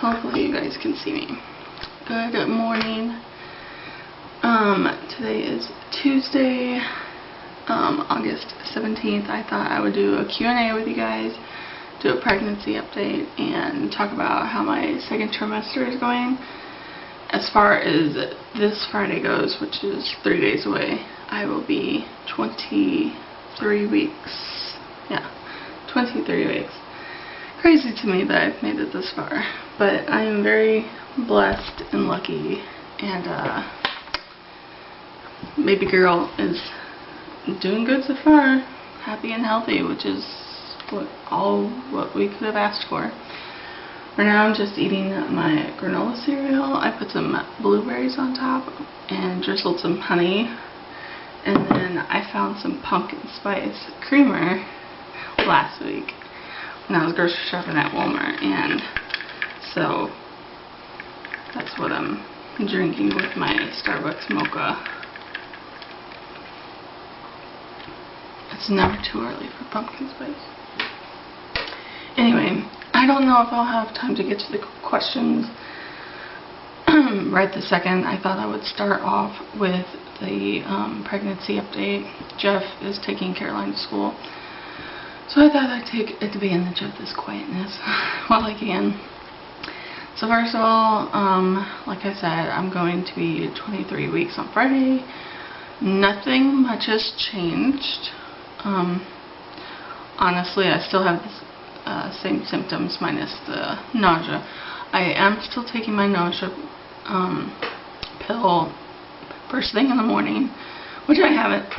Hopefully you guys can see me. Good morning. Today is Tuesday, August 17th. I thought I would do a Q&A with you guys, do a pregnancy update, and talk about how my second trimester is going. As far as this Friday goes, which is 3 days away, I will be 23 weeks. Yeah, 23 weeks. Crazy to me that I've made it this far, but I am very blessed and lucky, and baby girl is doing good so far, happy and healthy, which is what we could have asked for. For now, I'm just eating my granola cereal. I put some blueberries on top and drizzled some honey, and then I found some pumpkin spice creamer last week when I was grocery shopping at Walmart, and so that's what I'm drinking with my Starbucks mocha. It's never too early for pumpkin spice. Anyway, I don't know if I'll have time to get to the questions right this second. I thought I would start off with the pregnancy update. Jeff is taking Caroline to school, so I thought I'd take advantage of this quietness while I can. So first of all, like I said, I'm going to be 23 weeks on Friday. Nothing much has changed. Honestly, I still have the same symptoms minus the nausea. I am still taking my nausea pill first thing in the morning, which I haven't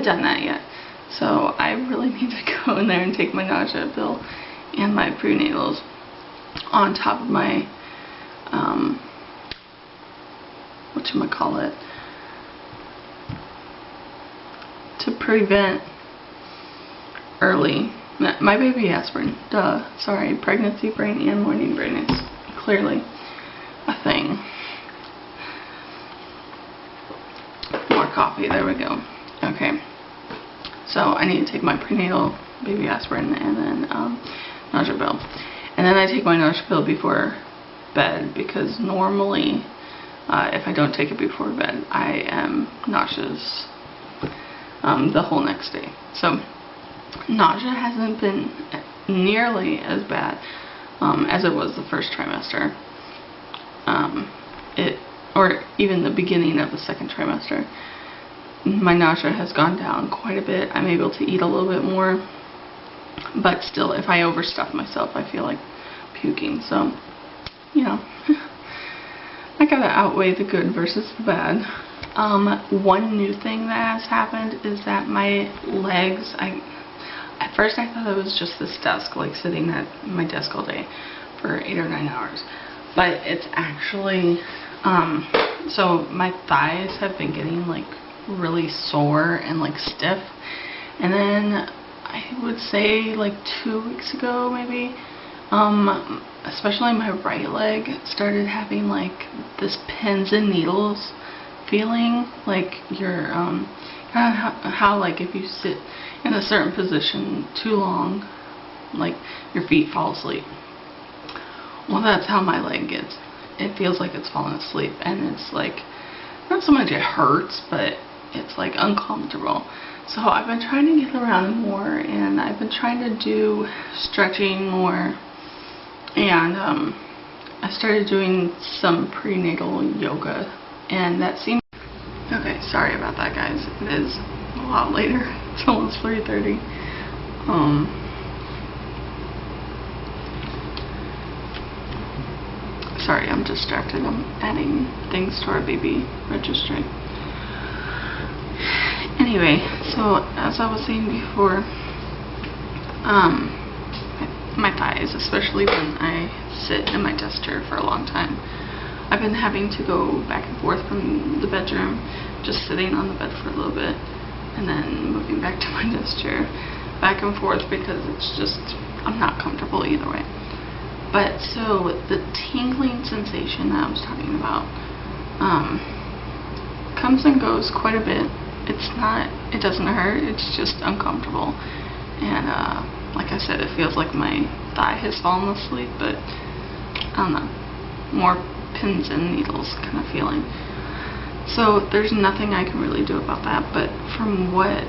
done that yet. So I really need to go in there and take my nausea pill and my prenatals on top of my whatchamacallit, to prevent early, my baby aspirin, sorry, pregnancy brain and morning brain is clearly a thing. More coffee, there we go. Okay, so I need to take my prenatal baby aspirin and then nausea pill. And then I take my nausea pill before bed, because normally if I don't take it before bed, I am nauseous the whole next day. So nausea hasn't been nearly as bad as it was the first trimester, or even the beginning of the second trimester. My nausea has gone down quite a bit. I'm able to eat a little bit more, but still, if I overstuff myself, I feel like puking. So, you know, I gotta outweigh the good versus the bad. One new thing that has happened is that my legs, at first I thought it was just this desk, like sitting at my desk all day for 8 or 9 hours, but it's actually, so my thighs have been getting like really sore and like stiff, and then I would say like 2 weeks ago maybe, especially my right leg started having like this pins and needles feeling, like you're how like if you sit in a certain position too long, like your feet fall asleep. Well, that's how my leg gets. It feels like it's falling asleep, and it's like not so much it hurts, but it's like uncomfortable. So I've been trying to get around more, and I've been trying to do stretching more, and I started doing some prenatal yoga, and that seemed okay. Sorry about that, guys. It is a lot later. It's almost 3:30. Sorry, I'm distracted. I'm adding things to our baby registry. Anyway, so as I was saying before, my thighs, especially when I sit in my desk chair for a long time, I've been having to go back and forth from the bedroom, just sitting on the bed for a little bit, and then moving back to my desk chair, back and forth, because it's just, I'm not comfortable either way. But so the tingling sensation that I was talking about comes and goes quite a bit. It doesn't hurt, it's just uncomfortable, and like I said, it feels like my thigh has fallen asleep, but I don't know, more pins and needles kind of feeling. So there's nothing I can really do about that, but from what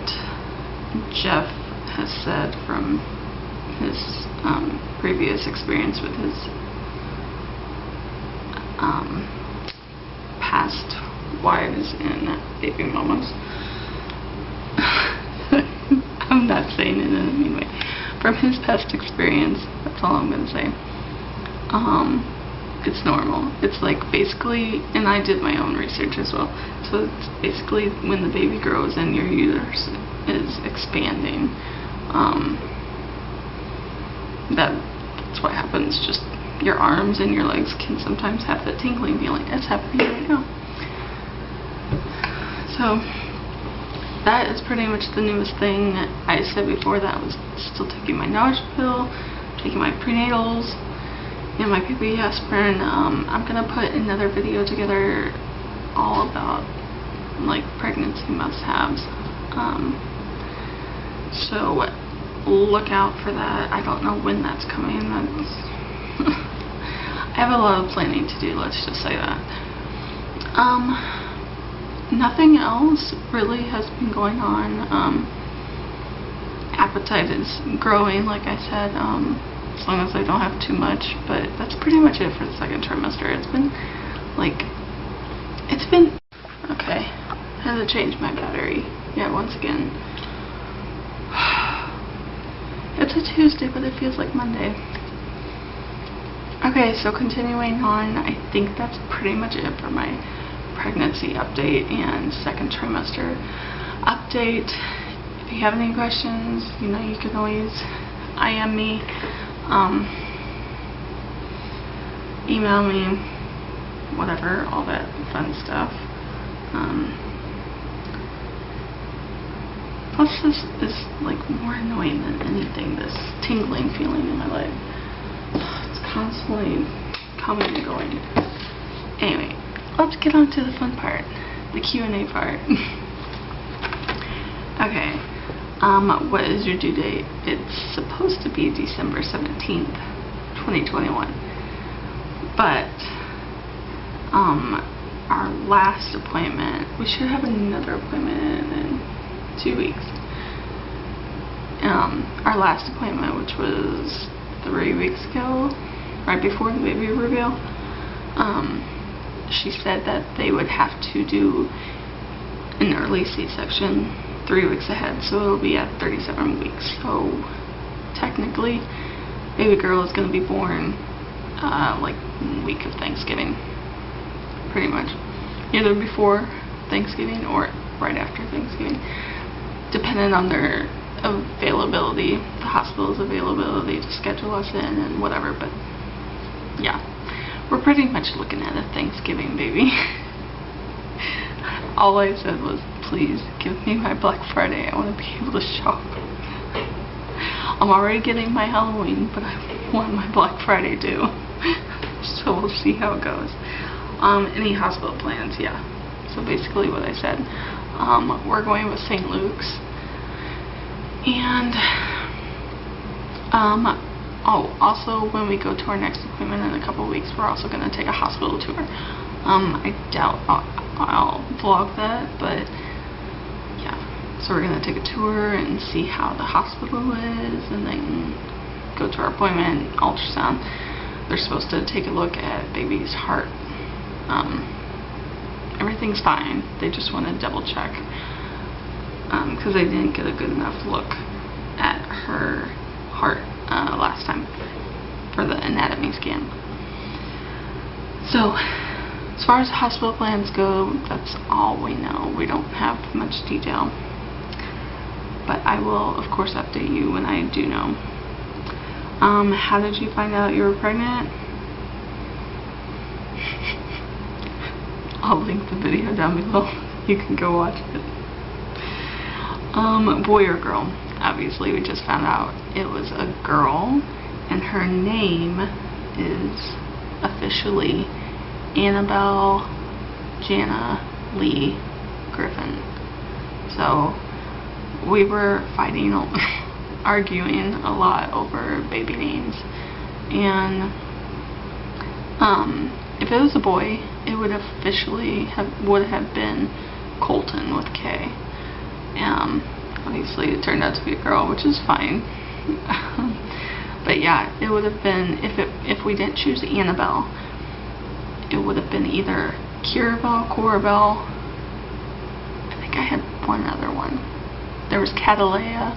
Jeff has said from his previous experience with his past wives and baby mamas, I'm not saying it in a mean way, from his past experience, that's all I'm gonna say. It's normal. It's like basically, and I did my own research as well, so it's basically when the baby grows and your uterus is expanding, that's what happens. Just your arms and your legs can sometimes have the tingling feeling. It's happening right now. So that is pretty much the newest thing. I said before that I was still taking my nausea pill, taking my prenatals, and my PP aspirin. I'm gonna put another video together all about like pregnancy must-haves. So look out for that. I don't know when that's coming. I have a lot of planning to do, let's just say that. Nothing else really has been going on. Appetite is growing, like I said, as long as I don't have too much, but that's pretty much it for the second trimester. It's been okay. I had to change my battery yet once again. It's a Tuesday, but it feels like Monday. Okay, so continuing on, I think that's pretty much it for my pregnancy update and second trimester update. If you have any questions, you know, you can always IM me, email me, whatever, all that fun stuff. Plus this is like more annoying than anything, this tingling feeling in my leg. It's constantly coming and going. Anyway, let's get on to the fun part, the Q&A part. Okay, what is your due date? It's supposed to be December 17th, 2021. But, our last appointment, we should have another appointment in 2 weeks. Our last appointment, which was 3 weeks ago, right before the baby reveal, she said that they would have to do an early C-section 3 weeks ahead, so it'll be at 37 weeks. So technically, baby girl is going to be born like week of Thanksgiving, pretty much, either before Thanksgiving or right after Thanksgiving, depending on their availability, the hospital's availability to schedule us in and whatever. But yeah, we're pretty much looking at a Thanksgiving baby. All I said was, please give me my Black Friday. I want to be able to shop. I'm already getting my Halloween, but I want my Black Friday too. So we'll see how it goes. Any hospital plans? Yeah. So basically what I said. We're going with St. Luke's. And also when we go to our next appointment in a couple of weeks, we're also going to take a hospital tour. I doubt I'll vlog that, but yeah. So we're going to take a tour and see how the hospital is, and then go to our appointment, ultrasound. They're supposed to take a look at baby's heart. Everything's fine. They just want to double check, because they didn't get a good enough look at her heart last time for the anatomy scan. So as far as hospital plans go, that's all we know. We don't have much detail, but I will of course update you when I do know. How did you find out you were pregnant? I'll link the video down below. You can go watch it. Boy or girl? Obviously we just found out it was a girl, and her name is officially Annabelle Jana Lee Griffin. So we were fighting, arguing a lot over baby names, and If it was a boy, it would would have been Colton with K. Obviously it turned out to be a girl, which is fine. But yeah, it would have been, if we didn't choose Annabelle, it would have been either Kirabelle, Corabelle. I think I had one other one. There was Catalea,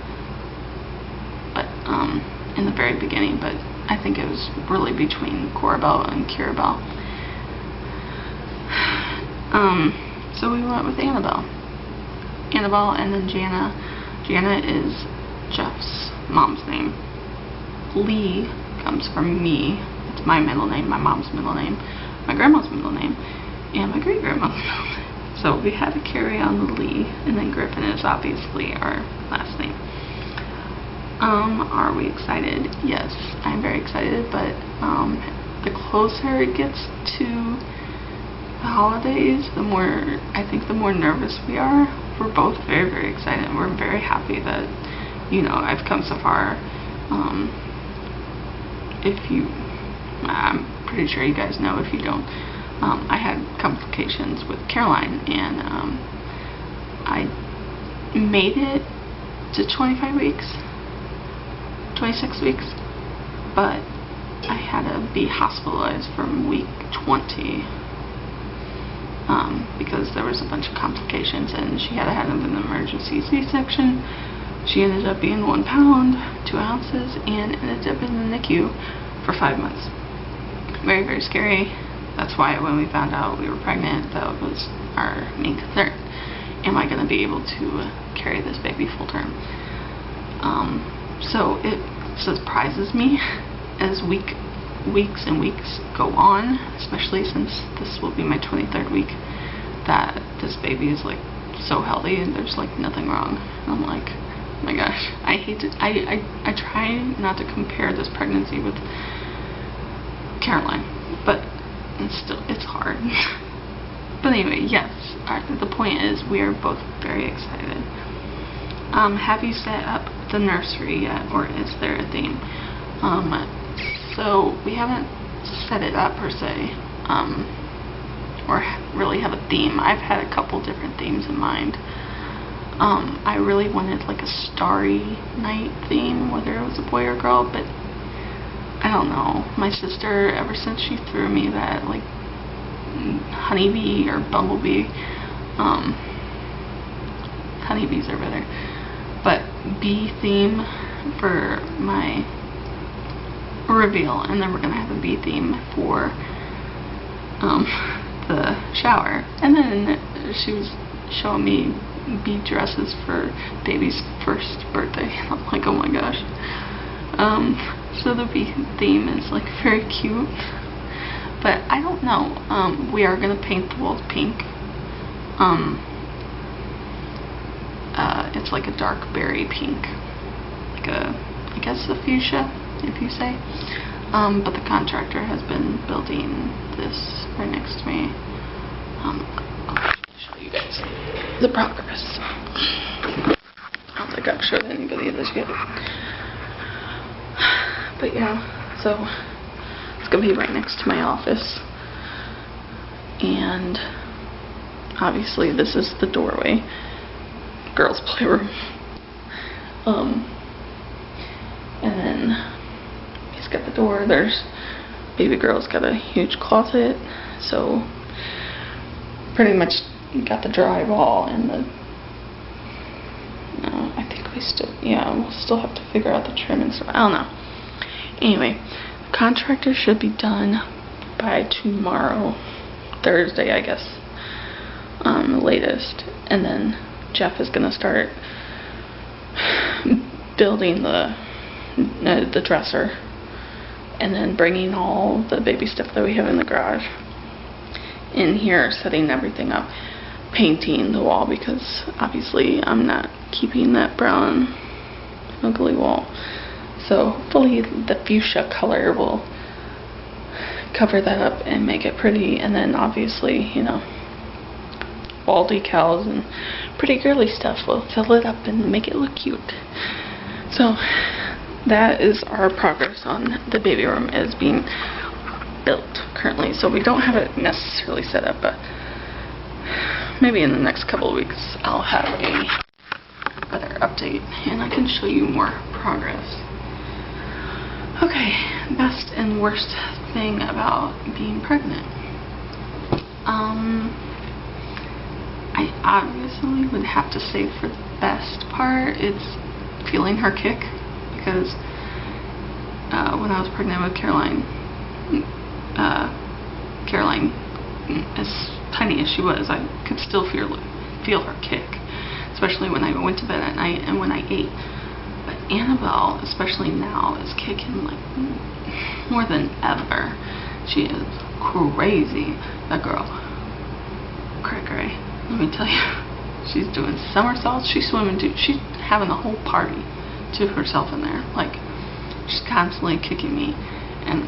but in the very beginning, but I think it was really between Corabelle and Kirabelle. So we went with Annabelle. Annabelle, and then Jana. Jana is Jeff's mom's name. Lee comes from me. It's my middle name, my mom's middle name, my grandma's middle name, and my great-grandma's middle name. So we had to carry on the Lee, and then Griffin is obviously our last name. Are we excited? Yes, I'm very excited, but the closer it gets to the holidays, the more nervous we are. We're both very, very excited. We're very happy that, you know, I've come so far. I'm pretty sure you guys know. If you don't, I had complications with Caroline, and I made it to 25 weeks, 26 weeks, but I had to be hospitalized from week 20 because there was a bunch of complications, and she had to have an emergency C-section. She ended up being 1 pound, 2 ounces, and ended up in the NICU for 5 months. Very, very scary. That's why when we found out we were pregnant, that was our main concern. Am I going to be able to carry this baby full term? So it surprises me as weeks and weeks go on, especially since this will be my 23rd week, that this baby is like so healthy and there's like nothing wrong. And I'm like, oh my gosh, I try not to compare this pregnancy with Caroline, but it's hard. But anyway, yes, the point is we are both very excited. Have you set up the nursery yet, or is there a theme? So we haven't set it up per se, or really have a theme. I've had a couple different themes in mind. I really wanted like a starry night theme, whether it was a boy or girl, but I don't know. My sister, ever since she threw me that like honeybee or bumblebee, honeybees are better, but bee theme for my reveal, and then we're gonna have a bee theme for the shower. And then she was showing me bee dresses for baby's first birthday, and I'm like, oh my gosh. So the bee theme is like very cute, but I don't know. We are gonna paint the walls pink. It's like a dark berry pink, like I guess a fuchsia, if you say. But the contractor has been building this right next to me. I'll show you guys the progress. I don't think I've showed anybody this yet. But yeah, so it's gonna be right next to my office, and obviously this is the doorway, girls' playroom. And then he's got the door. There's baby girl's got a huge closet, so pretty much got the drywall and the. No, I think we'll still have to figure out the trim and stuff. I don't know. Anyway, the contractor should be done by tomorrow, Thursday, I guess, latest. And then Jeff is gonna start building the dresser, and then bringing all the baby stuff that we have in the garage in here, setting everything up, painting the wall, because obviously I'm not keeping that brown ugly wall. So hopefully the fuchsia color will cover that up and make it pretty, and then obviously, you know, wall decals and pretty girly stuff will fill it up and make it look cute. So that is our progress on the baby room, is being built currently, so we don't have it necessarily set up, but maybe in the next couple of weeks I'll have a better update and I can show you more progress. Okay, best and worst thing about being pregnant. I obviously would have to say for the best part, it's feeling her kick, because when I was pregnant with Caroline, as tiny as she was, I could still feel her kick, especially when I went to bed at night and when I ate. But Annabelle, especially now, is kicking like more than ever. She is crazy, that girl. Cray, let me tell you. She's doing somersaults, she's swimming too, she's having the whole party to herself in there. Like, she's constantly kicking me, and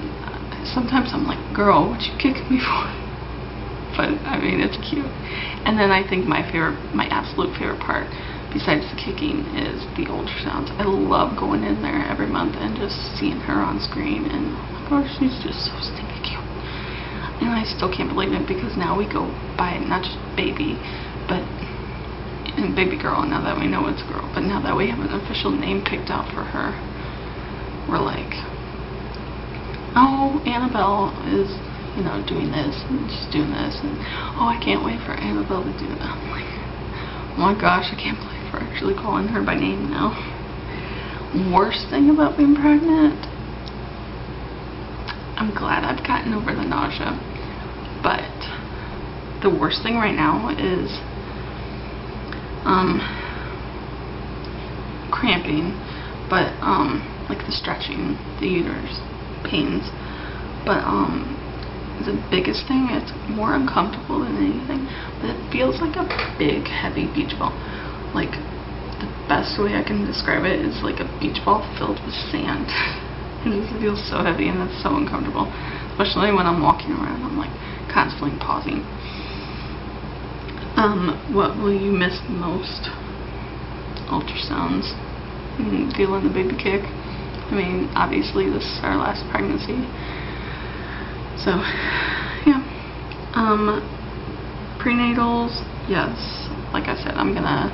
sometimes I'm like, girl, what you kicking me for? But I mean, it's cute. And then I think my absolute favorite part, besides the kicking, is the ultrasounds. I love going in there every month and just seeing her on screen, and oh my gosh, she's just so stinking cute. And I still can't believe it, because now we go by not just baby, but and baby girl, now that we know it's a girl, but now that we have an official name picked out for her, we're like, oh, Annabelle is, you know, doing this, and she's doing this, and oh, I can't wait for Annabelle to do that. I'm like, oh my gosh, I can't believe we're actually calling her by name now. Worst thing about being pregnant? I'm glad I've gotten over the nausea, but the worst thing right now is cramping, but like the stretching, the uterus pains, but the biggest thing, it's more uncomfortable than anything, but it feels like a big heavy beach ball. Like, the best way I can describe it is like a beach ball filled with sand. It just feels so heavy, and it's so uncomfortable, especially when I'm walking around. I'm like constantly pausing. What will you miss most? Ultrasounds. Feeling the baby kick. I mean, obviously this is our last pregnancy, so yeah. Prenatals, yes, like I said, I'm gonna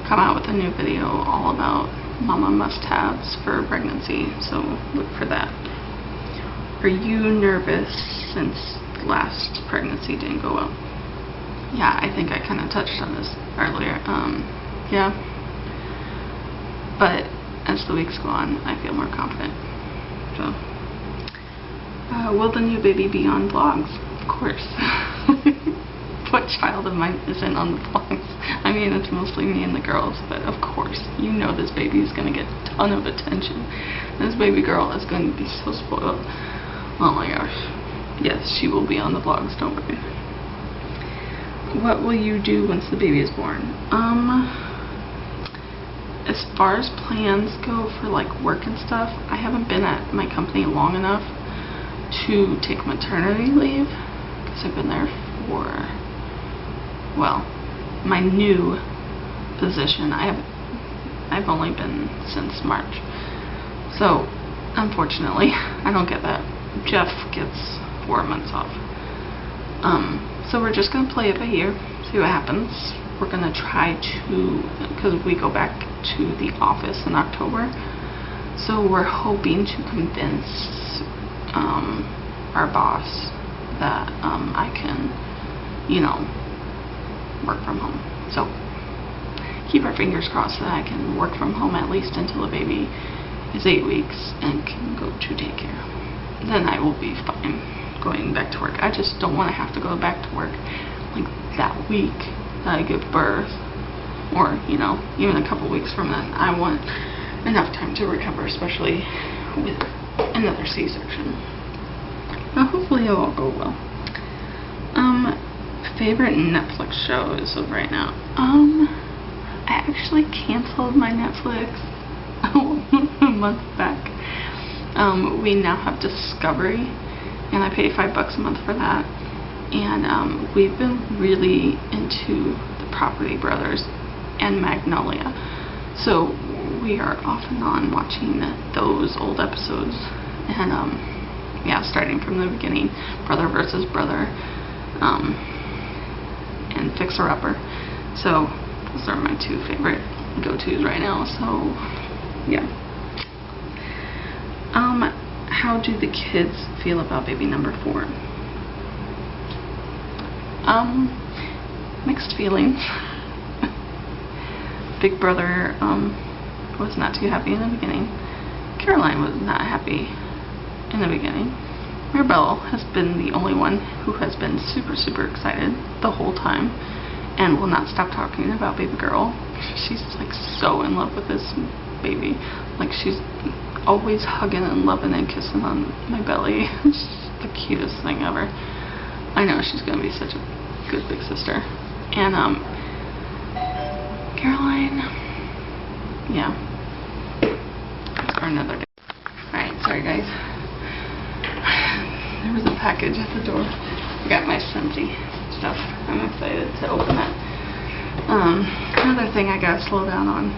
come out with a new video all about mama must-haves for pregnancy, so look for that. Are you nervous since the last pregnancy didn't go well? Yeah, I think I kind of touched on this earlier. Yeah. But as the weeks go on, I feel more confident. So, will the new baby be on vlogs? Of course. What child of mine isn't on the vlogs? I mean, it's mostly me and the girls, but of course, you know this baby is going to get a ton of attention. This baby girl is going to be so spoiled. Oh my gosh. Yes, she will be on the vlogs, don't worry. What will you do once the baby is born? As far as plans go for like work and stuff, I haven't been at my company long enough to take maternity leave, because I've been there for, well, my new position, I've only been since March. So unfortunately, I don't get that. Jeff gets 4 months off. So we're just going to play it by ear, see what happens. We're going to try to, because we go back to the office in October, so we're hoping to convince our boss that I can, you know, work from home. So keep our fingers crossed that I can work from home at least until the baby is 8 weeks and can go to daycare. Then I will be fine going back to work. I just don't want to have to go back to work like that week that I give birth, or, you know, even a couple weeks from then. I want enough time to recover, especially with another C-section. Hopefully it'll all go well. Favorite Netflix show as of right now? I actually canceled my Netflix a month back. We now have Discovery, and I pay $5 a month for that. And we've been really into the Property Brothers and Magnolia, so we are off and on watching those old episodes. And yeah, starting from the beginning, brother versus brother, and Fixer Upper. So those are my two favorite go-tos right now. So yeah. How do the kids feel about baby number 4? Mixed feelings. Big brother was not too happy in the beginning. Caroline was not happy in the beginning. Mirabelle has been the only one who has been super excited the whole time and will not stop talking about baby girl. She's like so in love with this baby. Like she's always hugging and loving and kissing on my belly. It's the cutest thing ever. I know she's gonna be such a good big sister. And Caroline, yeah, that's for another day. Alright, sorry guys. There was a package at the door. I got my Scentsy stuff. I'm excited to open that. Another thing I gotta slow down on.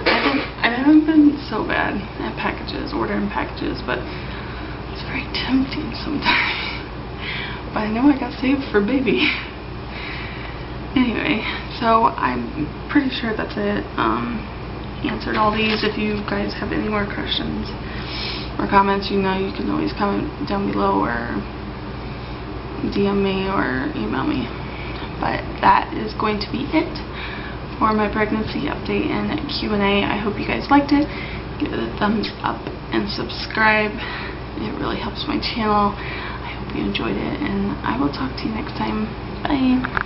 I haven't been so bad at packages, ordering packages, but it's very tempting sometimes. But I know I got saved for baby. Anyway, so I'm pretty sure that's it. Answered all these. If you guys have any more questions or comments, you know you can always comment down below or DM me or email me. But that is going to be it for my pregnancy update and Q&A. I hope you guys liked it. Give it a thumbs up and subscribe. It really helps my channel. I hope you enjoyed it, and I will talk to you next time. Bye.